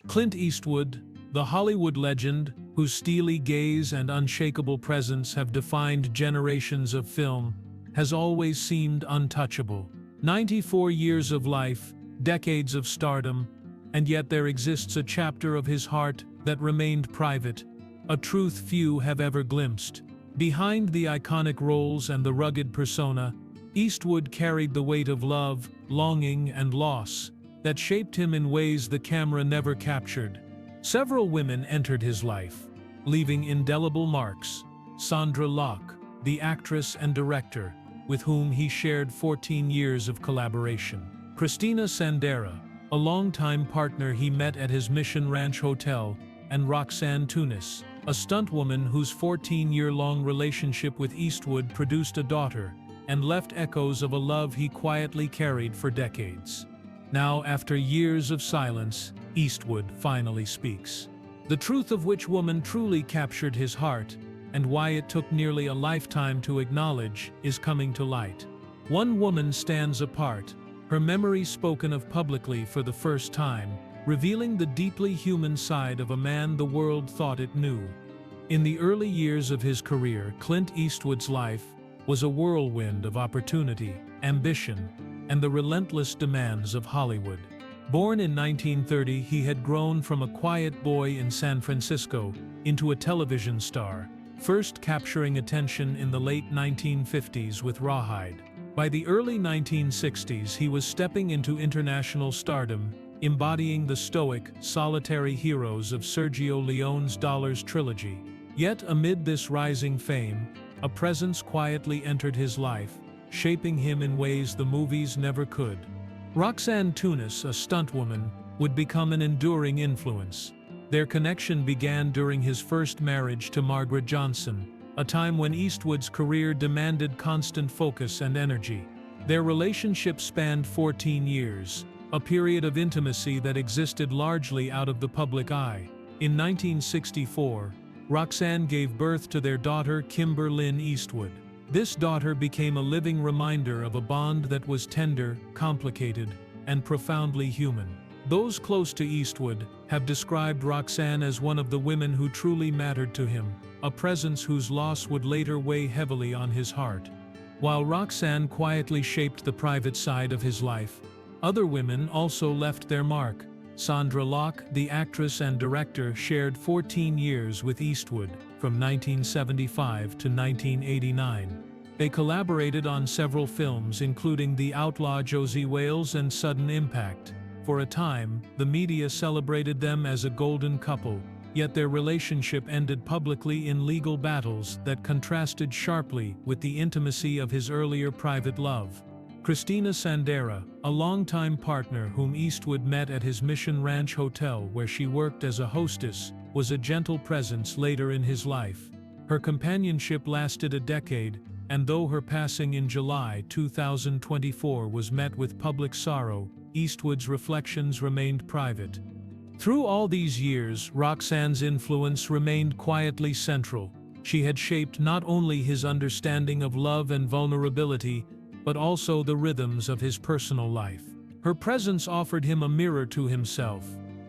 Clint Eastwood, the Hollywood legend, whose steely gaze and unshakable presence have defined generations of film, has always seemed untouchable. 94 years of life, decades of stardom, and yet there exists a chapter of his heart that remained private, a truth few have ever glimpsed. Behind the iconic roles and the rugged persona, Eastwood carried the weight of love, longing, and loss that shaped him in ways the camera never captured. Several women entered his life, leaving indelible marks. Sandra Locke, the actress and director, with whom he shared 14 years of collaboration. Christina Sandera, a longtime partner he met at his Mission Ranch Hotel, and Roxanne Tunis, a stuntwoman whose 14-year-long relationship with Eastwood produced a daughter and left echoes of a love he quietly carried for decades. Now, after years of silence, Eastwood finally speaks. The truth of which woman truly captured his heart, and why it took nearly a lifetime to acknowledge, is coming to light. One woman stands apart, her memory spoken of publicly for the first time, revealing the deeply human side of a man the world thought it knew. In the early years of his career, Clint Eastwood's life was a whirlwind of opportunity, ambition, and the relentless demands of Hollywood. Born in 1930, he had grown from a quiet boy in San Francisco into a television star, first capturing attention in the late 1950s with Rawhide. By the early 1960s, he was stepping into international stardom, embodying the stoic, solitary heroes of Sergio Leone's Dollars trilogy. Yet amid this rising fame, a presence quietly entered his life, shaping him in ways the movies never could. Roxanne Tunis, a stuntwoman, would become an enduring influence. Their connection began during his first marriage to Margaret Johnson, a time when Eastwood's career demanded constant focus and energy. Their relationship spanned 14 years, a period of intimacy that existed largely out of the public eye. In 1964, Roxanne gave birth to their daughter Kimber Lynn Eastwood. This daughter became a living reminder of a bond that was tender, complicated, and profoundly human. Those close to Eastwood have described Roxanne as one of the women who truly mattered to him, a presence whose loss would later weigh heavily on his heart. While Roxanne quietly shaped the private side of his life, other women also left their mark. Sandra Locke, the actress and director, shared 14 years with Eastwood, from 1975 to 1989. They collaborated on several films including The Outlaw Josie Wales and Sudden Impact. For a time, the media celebrated them as a golden couple, yet their relationship ended publicly in legal battles that contrasted sharply with the intimacy of his earlier private love. Christina Sandera, a longtime partner whom Eastwood met at his Mission Ranch Hotel where she worked as a hostess, was a gentle presence later in his life. Her companionship lasted a decade, and though her passing in July 2024 was met with public sorrow, Eastwood's reflections remained private. Through all these years, Roxanne's influence remained quietly central. She had shaped not only his understanding of love and vulnerability, but also the rhythms of his personal life. Her presence offered him a mirror to himself,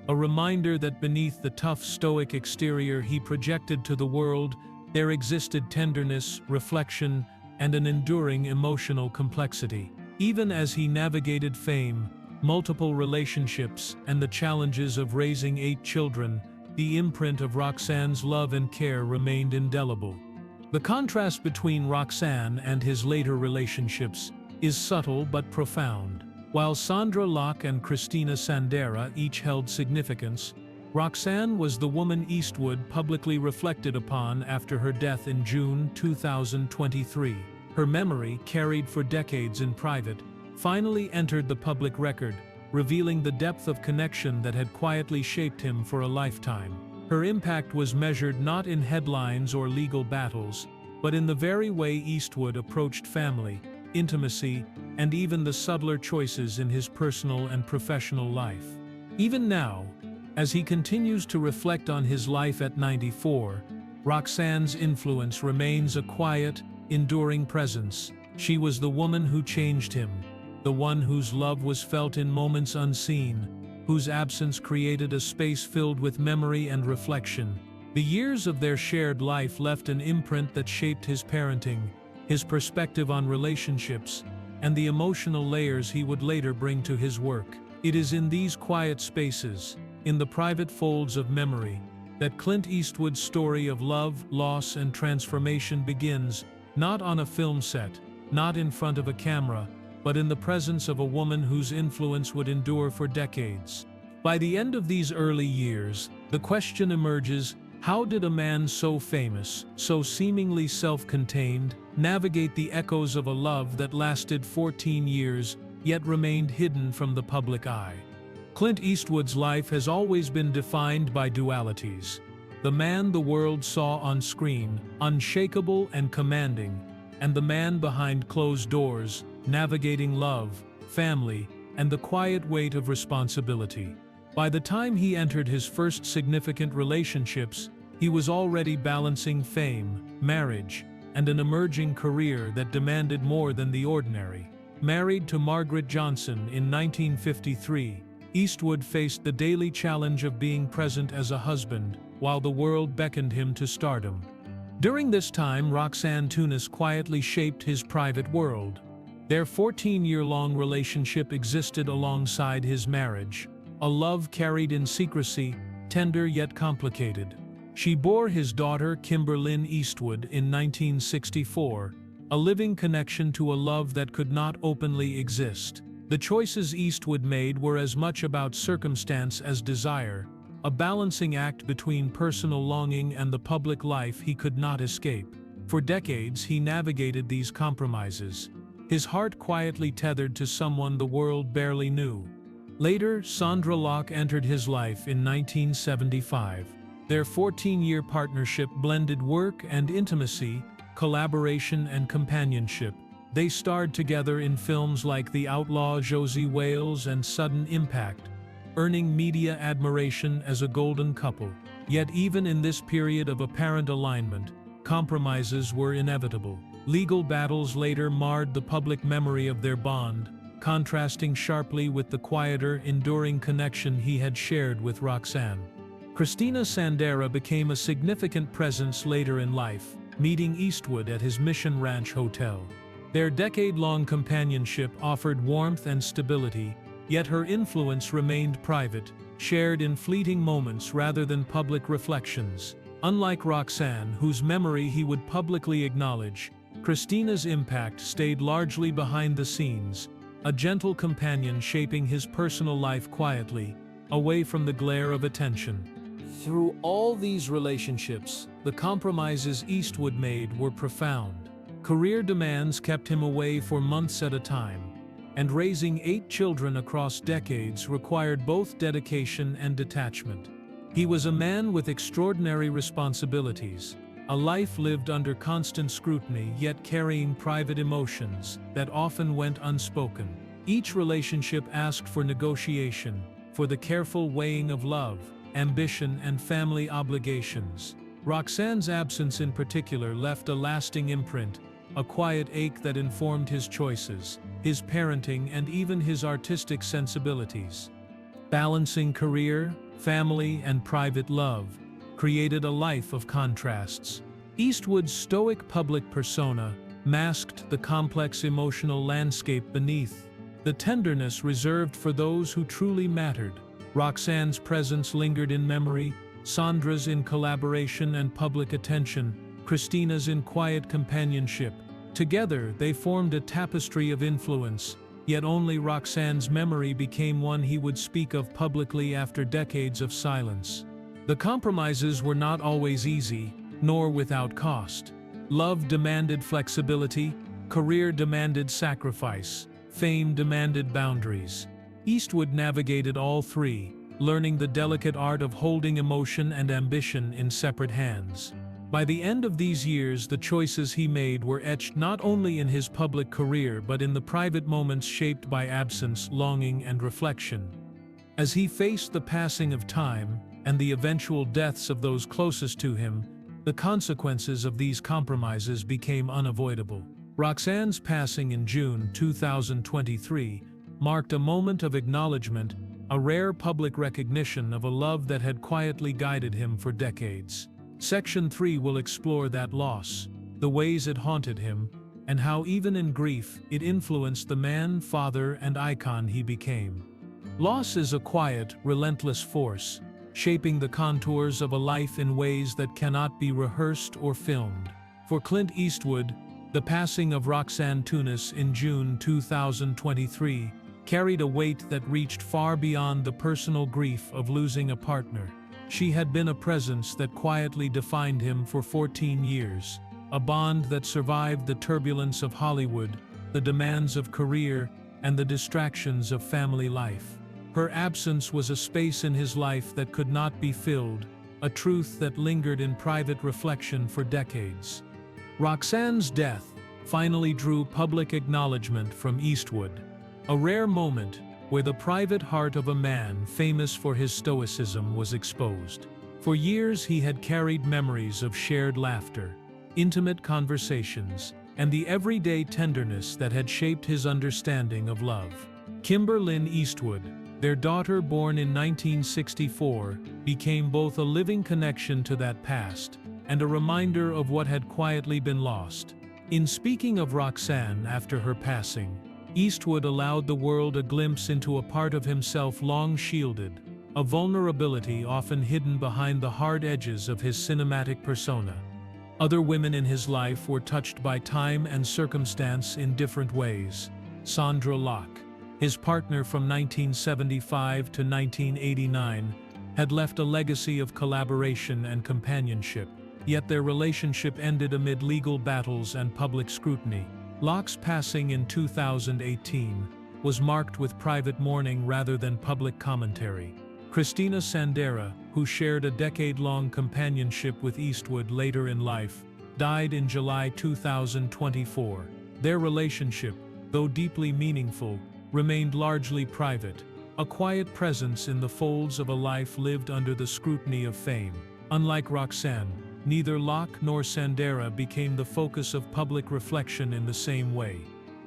a reminder that beneath the tough, stoic exterior he projected to the world, there existed tenderness, reflection, and an enduring emotional complexity. Even as he navigated fame, multiple relationships, and the challenges of raising 8 children, the imprint of Roxanne's love and care remained indelible. The contrast between Roxanne and his later relationships is subtle but profound. While Sandra Locke and Christina Sandera each held significance, Roxanne was the woman Eastwood publicly reflected upon after her death in June 2023. Her memory, carried for decades in private, finally entered the public record, revealing the depth of connection that had quietly shaped him for a lifetime. Her impact was measured not in headlines or legal battles, but in the very way Eastwood approached family, intimacy, and even the subtler choices in his personal and professional life. Even now, as he continues to reflect on his life at 94, Roxanne's influence remains a quiet, enduring presence. She was the woman who changed him, the one whose love was felt in moments unseen, whose absence created a space filled with memory and reflection. The years of their shared life left an imprint that shaped his parenting, his perspective on relationships, and the emotional layers he would later bring to his work. It is in these quiet spaces, in the private folds of memory, that Clint Eastwood's story of love, loss, and transformation begins, not on a film set, not in front of a camera, but in the presence of a woman whose influence would endure for decades. By the end of these early years, the question emerges: how did a man so famous, so seemingly self-contained, navigate the echoes of a love that lasted 14 years, yet remained hidden from the public eye? Clint Eastwood's life has always been defined by dualities. The man the world saw on screen, unshakable and commanding, and the man behind closed doors, navigating love, family, and the quiet weight of responsibility. By the time he entered his first significant relationships, he was already balancing fame, marriage, and an emerging career that demanded more than the ordinary. Married to Margaret Johnson in 1953, Eastwood faced the daily challenge of being present as a husband, while the world beckoned him to stardom. During this time, Roxanne Tunis quietly shaped his private world. Their 14-year-long relationship existed alongside his marriage, a love carried in secrecy, tender yet complicated. She bore his daughter Kimberlyn Eastwood in 1964, a living connection to a love that could not openly exist. The choices Eastwood made were as much about circumstance as desire, a balancing act between personal longing and the public life he could not escape. For decades he navigated these compromises, his heart quietly tethered to someone the world barely knew. Later, Sandra Locke entered his life in 1975. Their 14-year partnership blended work and intimacy, collaboration and companionship. They starred together in films like The Outlaw Josie Wales and Sudden Impact, earning media admiration as a golden couple. Yet even in this period of apparent alignment, compromises were inevitable. Legal battles later marred the public memory of their bond, contrasting sharply with the quieter, enduring connection he had shared with Roxanne. Christina Sandera became a significant presence later in life, meeting Eastwood at his Mission Ranch hotel. Their decade-long companionship offered warmth and stability, yet her influence remained private, shared in fleeting moments rather than public reflections. Unlike Roxanne, whose memory he would publicly acknowledge, Christina's impact stayed largely behind the scenes, a gentle companion shaping his personal life quietly, away from the glare of attention. Through all these relationships, the compromises Eastwood made were profound. Career demands kept him away for months at a time, and raising 8 children across decades required both dedication and detachment. He was a man with extraordinary responsibilities, a life lived under constant scrutiny yet carrying private emotions that often went unspoken. Each relationship asked for negotiation, for the careful weighing of love, ambition, and family obligations. Roxanne's absence in particular left a lasting imprint, a quiet ache that informed his choices, his parenting, and even his artistic sensibilities. Balancing career, family, and private love created a life of contrasts. Eastwood's stoic public persona masked the complex emotional landscape beneath, the tenderness reserved for those who truly mattered. Roxanne's presence lingered in memory, Sandra's in collaboration and public attention, Christina's in quiet companionship. Together, they formed a tapestry of influence, yet only Roxanne's memory became one he would speak of publicly after decades of silence. The compromises were not always easy, nor without cost. Love demanded flexibility, career demanded sacrifice, fame demanded boundaries. Eastwood navigated all three, learning the delicate art of holding emotion and ambition in separate hands. By the end of these years, the choices he made were etched not only in his public career but in the private moments shaped by absence, longing, and reflection. As he faced the passing of time and the eventual deaths of those closest to him, the consequences of these compromises became unavoidable. Roxanne's passing in June 2023 marked a moment of acknowledgement, a rare public recognition of a love that had quietly guided him for decades. Section 3 will explore that loss, the ways it haunted him, and how even in grief it influenced the man, father, and icon he became. Loss is a quiet, relentless force, shaping the contours of a life in ways that cannot be rehearsed or filmed. For Clint Eastwood, the passing of Roxanne Tunis in June 2023 carried a weight that reached far beyond the personal grief of losing a partner. She had been a presence that quietly defined him for 14 years, a bond that survived the turbulence of Hollywood, the demands of career, and the distractions of family life. Her absence was a space in his life that could not be filled, a truth that lingered in private reflection for decades. Roxanne's death finally drew public acknowledgement from Eastwood, a rare moment where the private heart of a man famous for his stoicism was exposed. For years he had carried memories of shared laughter, intimate conversations, and the everyday tenderness that had shaped his understanding of love. Kimberlyn Eastwood, their daughter born in 1964, became both a living connection to that past and a reminder of what had quietly been lost. In speaking of Roxanne after her passing, Eastwood allowed the world a glimpse into a part of himself long shielded, a vulnerability often hidden behind the hard edges of his cinematic persona. Other women in his life were touched by time and circumstance in different ways. Sandra Locke, his partner from 1975 to 1989, had left a legacy of collaboration and companionship, yet their relationship ended amid legal battles and public scrutiny. Locke's passing in 2018 was marked with private mourning rather than public commentary. Christina Sandera, who shared a decade-long companionship with Eastwood later in life, died in July 2024. Their relationship, though deeply meaningful, remained largely private, a quiet presence in the folds of a life lived under the scrutiny of fame. Unlike Roxanne, neither Locke nor Sandera became the focus of public reflection in the same way.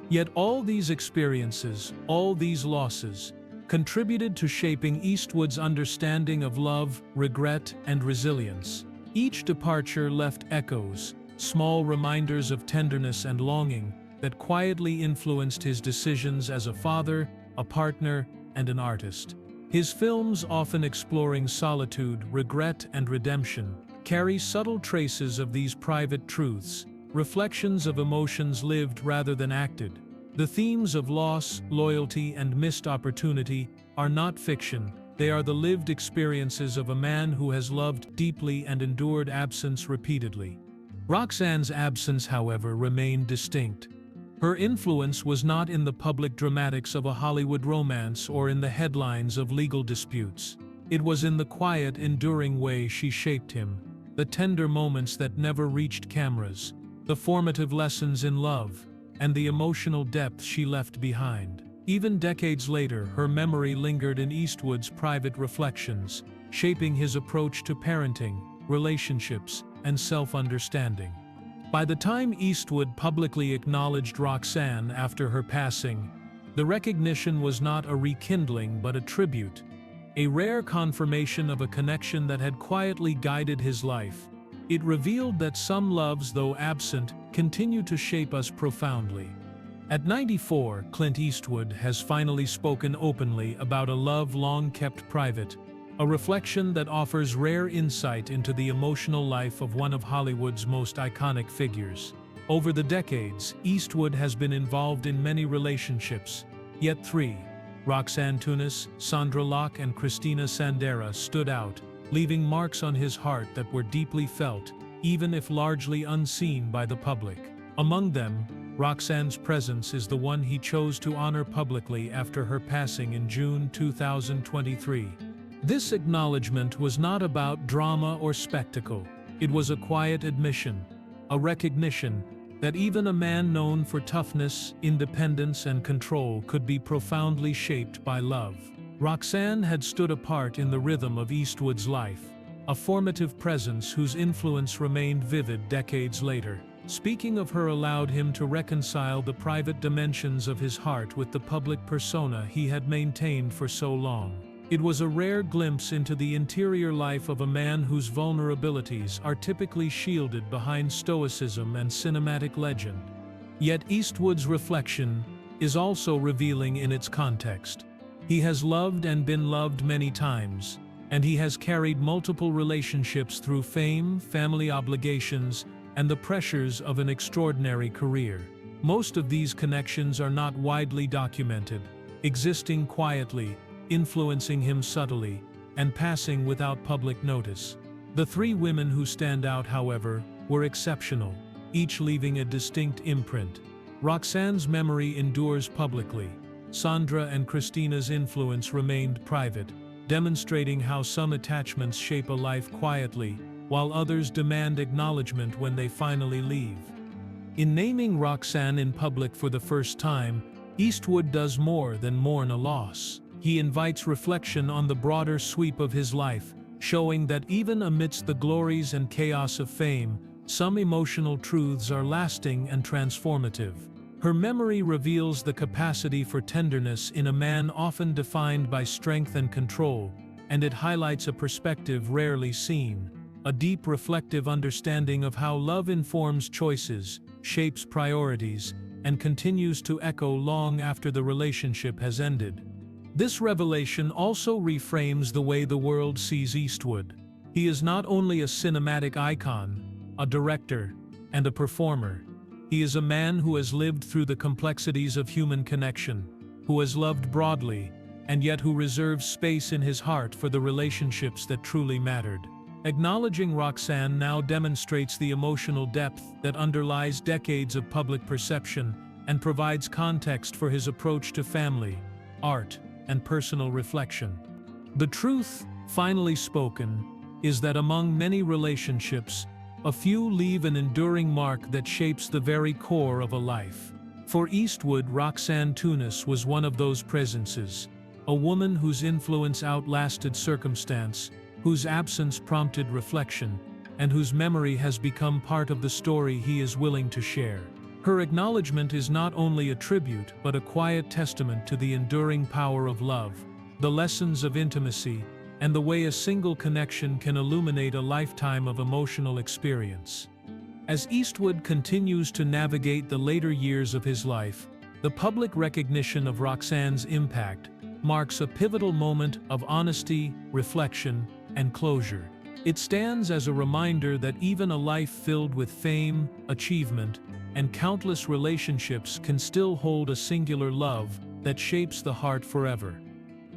Yet all these experiences, all these losses, contributed to shaping Eastwood's understanding of love, regret, and resilience. Each departure left echoes, small reminders of tenderness and longing that quietly influenced his decisions as a father, a partner, and an artist. His films, often exploring solitude, regret, and redemption, carry subtle traces of these private truths, reflections of emotions lived rather than acted. The themes of loss, loyalty, and missed opportunity are not fiction, they are the lived experiences of a man who has loved deeply and endured absence repeatedly. Roxanne's absence, however, remained distinct. Her influence was not in the public dramatics of a Hollywood romance or in the headlines of legal disputes. It was in the quiet, enduring way she shaped him, the tender moments that never reached cameras, the formative lessons in love, and the emotional depth she left behind. Even decades later, her memory lingered in Eastwood's private reflections, shaping his approach to parenting, relationships, and self-understanding. By the time Eastwood publicly acknowledged Roxanne after her passing, the recognition was not a rekindling but a tribute, a rare confirmation of a connection that had quietly guided his life. It revealed that some loves, though absent, continue to shape us profoundly. At 94, Clint Eastwood has finally spoken openly about a love long kept private, a reflection that offers rare insight into the emotional life of one of Hollywood's most iconic figures. Over the decades, Eastwood has been involved in many relationships, yet three, Roxanne Tunis, Sandra Locke, and Christina Sandera, stood out, leaving marks on his heart that were deeply felt, even if largely unseen by the public. Among them, Roxanne's presence is the one he chose to honor publicly after her passing in June 2023. This acknowledgement was not about drama or spectacle. It was a quiet admission, a recognition that even a man known for toughness, independence, and control could be profoundly shaped by love. Roxanne had stood apart in the rhythm of Eastwood's life, a formative presence whose influence remained vivid decades later. Speaking of her allowed him to reconcile the private dimensions of his heart with the public persona he had maintained for so long. It was a rare glimpse into the interior life of a man whose vulnerabilities are typically shielded behind stoicism and cinematic legend. Yet Eastwood's reflection is also revealing in its context. He has loved and been loved many times, and he has carried multiple relationships through fame, family obligations, and the pressures of an extraordinary career. Most of these connections are not widely documented, existing quietly, influencing him subtly, and passing without public notice. The three women who stand out, however, were exceptional, each leaving a distinct imprint. Roxanne's memory endures publicly. Sandra and Christina's influence remained private, demonstrating how some attachments shape a life quietly, while others demand acknowledgement when they finally leave. In naming Roxanne in public for the first time, Eastwood does more than mourn a loss. He invites reflection on the broader sweep of his life, showing that even amidst the glories and chaos of fame, some emotional truths are lasting and transformative. Her memory reveals the capacity for tenderness in a man often defined by strength and control, and it highlights a perspective rarely seen, a deep reflective understanding of how love informs choices, shapes priorities, and continues to echo long after the relationship has ended. This revelation also reframes the way the world sees Eastwood. He is not only a cinematic icon, a director, and a performer. He is a man who has lived through the complexities of human connection, who has loved broadly, and yet who reserves space in his heart for the relationships that truly mattered. Acknowledging Roxanne now demonstrates the emotional depth that underlies decades of public perception and provides context for his approach to family, art, and personal reflection. The truth, finally spoken, is that among many relationships, a few leave an enduring mark that shapes the very core of a life. For Eastwood, Roxanne Tunis was one of those presences, a woman whose influence outlasted circumstance, whose absence prompted reflection, and whose memory has become part of the story he is willing to share. Her acknowledgement is not only a tribute but a quiet testament to the enduring power of love, the lessons of intimacy, and the way a single connection can illuminate a lifetime of emotional experience. As Eastwood continues to navigate the later years of his life, the public recognition of Roxanne's impact marks a pivotal moment of honesty, reflection, and closure. It stands as a reminder that even a life filled with fame, achievement, and countless relationships can still hold a singular love that shapes the heart forever.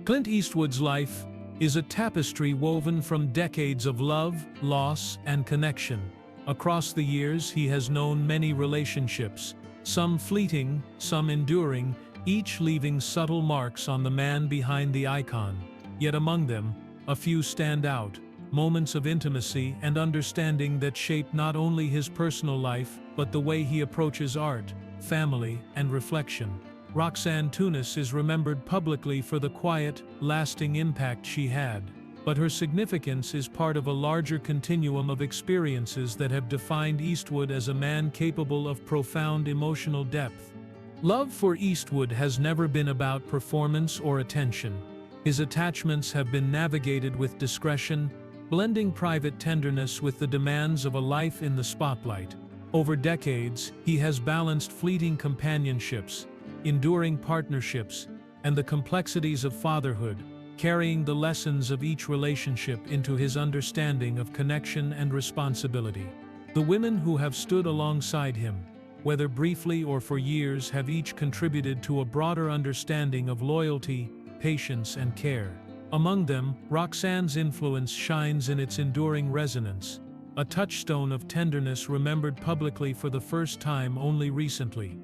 Clint Eastwood's life is a tapestry woven from decades of love, loss, and connection. Across the years, he has known many relationships, some fleeting, some enduring, each leaving subtle marks on the man behind the icon. Yet among them, a few stand out, moments of intimacy and understanding that shape not only his personal life, but the way he approaches art, family, and reflection. Roxanne Tunis is remembered publicly for the quiet, lasting impact she had, but her significance is part of a larger continuum of experiences that have defined Eastwood as a man capable of profound emotional depth. Love for Eastwood has never been about performance or attention. His attachments have been navigated with discretion, blending private tenderness with the demands of a life in the spotlight. Over decades, he has balanced fleeting companionships, enduring partnerships, and the complexities of fatherhood, carrying the lessons of each relationship into his understanding of connection and responsibility. The women who have stood alongside him, whether briefly or for years, have each contributed to a broader understanding of loyalty, patience, and care. Among them, Roxanne's influence shines in its enduring resonance, a touchstone of tenderness remembered publicly for the first time only recently.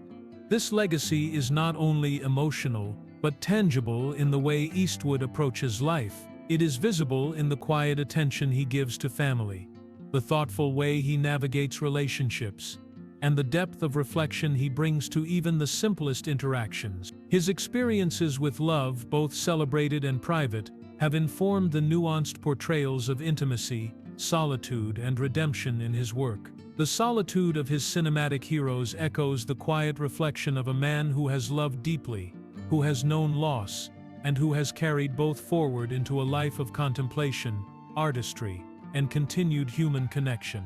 This legacy is not only emotional, but tangible in the way Eastwood approaches life. It is visible in the quiet attention he gives to family, the thoughtful way he navigates relationships, and the depth of reflection he brings to even the simplest interactions. His experiences with love, both celebrated and private, have informed the nuanced portrayals of intimacy, solitude, and redemption in his work. The solitude of his cinematic heroes echoes the quiet reflection of a man who has loved deeply, who has known loss, and who has carried both forward into a life of contemplation, artistry, and continued human connection.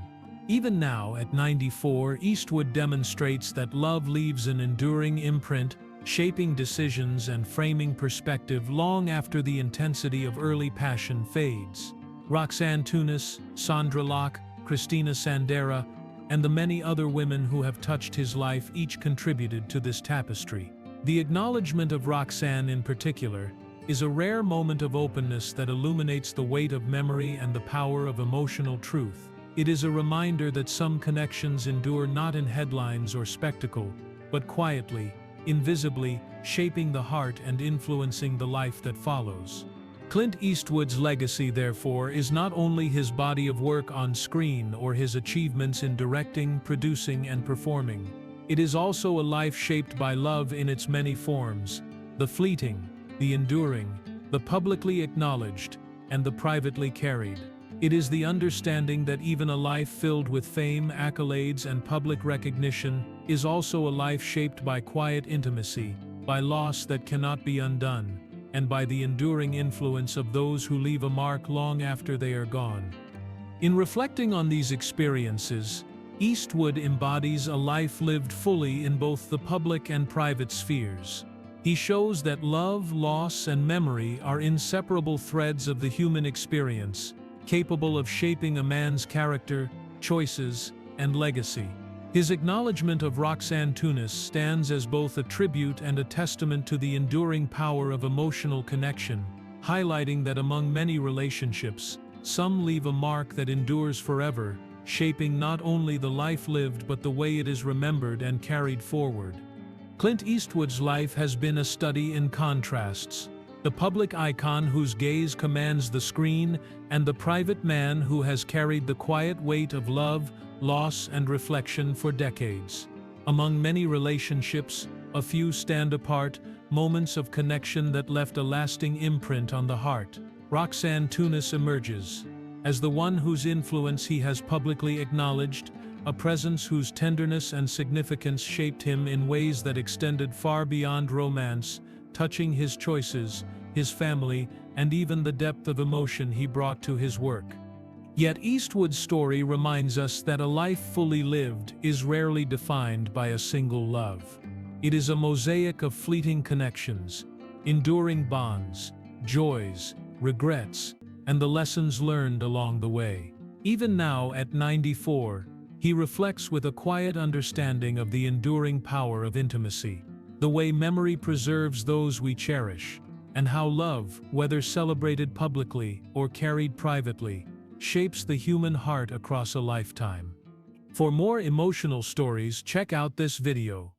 Even now, at 94, Eastwood demonstrates that love leaves an enduring imprint, shaping decisions and framing perspective long after the intensity of early passion fades. Roxanne Tunis, Sandra Locke, Christina Sandera, and the many other women who have touched his life each contributed to this tapestry. The acknowledgement of Roxanne in particular is a rare moment of openness that illuminates the weight of memory and the power of emotional truth. It is a reminder that some connections endure not in headlines or spectacle, but quietly, invisibly, shaping the heart and influencing the life that follows. Clint Eastwood's legacy, therefore, is not only his body of work on screen or his achievements in directing, producing, and performing. It is also a life shaped by love in its many forms: the fleeting, the enduring, the publicly acknowledged, and the privately carried. It is the understanding that even a life filled with fame, accolades, and public recognition is also a life shaped by quiet intimacy, by loss that cannot be undone, and by the enduring influence of those who leave a mark long after they are gone. In reflecting on these experiences, Eastwood embodies a life lived fully in both the public and private spheres. He shows that love, loss, and memory are inseparable threads of the human experience, capable of shaping a man's character, choices, and legacy. His acknowledgement of Roxanne Tunis stands as both a tribute and a testament to the enduring power of emotional connection, highlighting that among many relationships, some leave a mark that endures forever, shaping not only the life lived but the way it is remembered and carried forward. Clint Eastwood's life has been a study in contrasts: the public icon whose gaze commands the screen, and the private man who has carried the quiet weight of love, loss, and reflection for decades. Among many relationships, a few stand apart, moments of connection that left a lasting imprint on the heart. Roxanne Tunis emerges as the one whose influence he has publicly acknowledged, a presence whose tenderness and significance shaped him in ways that extended far beyond romance, touching his choices, his family, and even the depth of emotion he brought to his work. Yet Eastwood's story reminds us that a life fully lived is rarely defined by a single love. It is a mosaic of fleeting connections, enduring bonds, joys, regrets, and the lessons learned along the way. Even now, at 94, he reflects with a quiet understanding of the enduring power of intimacy, the way memory preserves those we cherish, and how love, whether celebrated publicly or carried privately, shapes the human heart across a lifetime. For more emotional stories, check out this video.